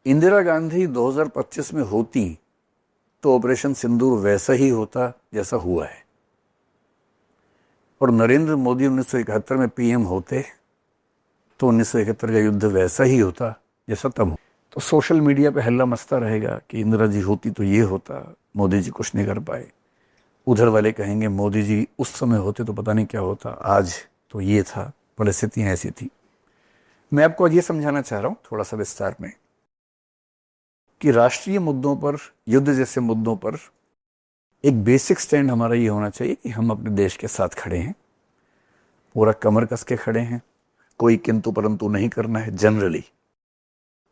इंदिरा गांधी 2025 में होती तो ऑपरेशन सिंदूर वैसा ही होता जैसा हुआ है, और नरेंद्र मोदी 1971 में पीएम होते तो 1971 का युद्ध वैसा ही होता जैसा तब हो। तो सोशल मीडिया पे हल्ला मचता रहेगा कि इंदिरा जी होती तो ये होता, मोदी जी कुछ नहीं कर पाए। उधर वाले कहेंगे मोदी जी उस समय होते तो पता नहीं क्या होता, आज तो ये था, परिस्थितियां ऐसी थी। मैं आपको आज ये समझाना चाह रहा हूं थोड़ा सा विस्तार में कि राष्ट्रीय मुद्दों पर, युद्ध जैसे मुद्दों पर एक बेसिक स्टैंड हमारा ये होना चाहिए कि हम अपने देश के साथ खड़े हैं, पूरा कमर कस के खड़े हैं, कोई किंतु परंतु नहीं करना है जनरली।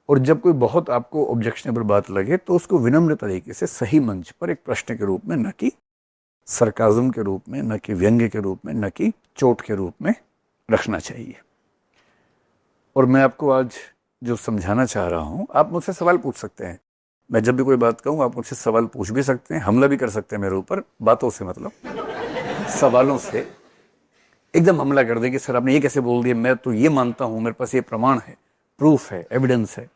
और जब कोई बहुत आपको ऑब्जेक्शनेबल बात लगे तो उसको विनम्र तरीके से सही मंच पर एक प्रश्न के रूप में, न कि सरकाज़म के रूप में, न कि व्यंग्य के रूप में, न कि चोट के रूप में रखना चाहिए। और मैं आपको आज जो समझाना चाह रहा हूं, आप मुझसे सवाल पूछ सकते हैं। मैं जब भी कोई बात कहूं आप मुझसे सवाल पूछ भी सकते हैं, हमला भी कर सकते हैं मेरे ऊपर, बातों से मतलब सवालों से एकदम हमला कर देंगे, सर आपने ये कैसे बोल दिया, मैं तो ये मानता हूं, मेरे पास ये प्रमाण है, प्रूफ है, एविडेंस है।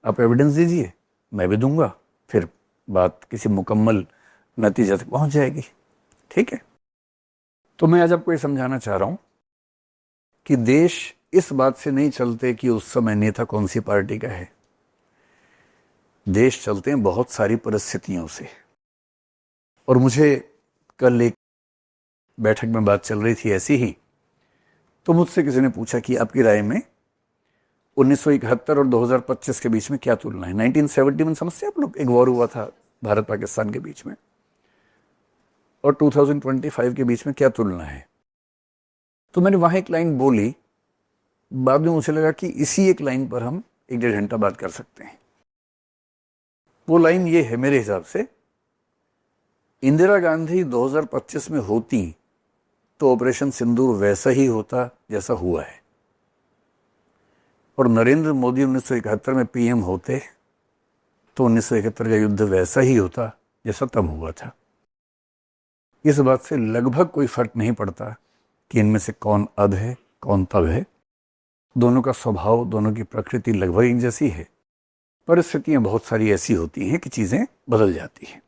आप एविडेंस दीजिए, मैं भी दूंगा, फिर बात किसी मुकम्मल नतीजे तक पहुंच जाएगी। ठीक है, तो मैं आज आपको ये समझाना चाह रहा हूं कि देश इस बात से नहीं चलते कि उस समय नेता कौन सी पार्टी का है। देश चलते हैं बहुत सारी परिस्थितियों से। और मुझे कल एक बैठक में बात चल रही थी ऐसी ही, तो मुझसे किसी ने पूछा कि आपकी राय में 1971 और 2025 के बीच में क्या तुलना है। 1971 समझते आप लोग, एक वॉर हुआ था भारत पाकिस्तान के बीच में, और 2025 के बीच में क्या तुलना है। तो मैंने वहां एक लाइन बोली, बाद में मुझे लगा कि इसी एक लाइन पर हम 1-1.5 घंटा बात कर सकते हैं। वो लाइन ये है मेरे हिसाब से, इंदिरा गांधी 2025 में होती तो ऑपरेशन सिंदूर वैसा ही होता जैसा हुआ है, और नरेंद्र मोदी 1971 में पीएम होते तो 1971 का युद्ध वैसा ही होता जैसा तब हुआ था। इस बात से लगभग कोई फर्क नहीं पड़ता कि इनमें से कौन अब है कौन तब है। दोनों का स्वभाव, दोनों की प्रकृति लगभग एक जैसी है। परिस्थितियां बहुत सारी ऐसी होती हैं कि चीजें बदल जाती हैं।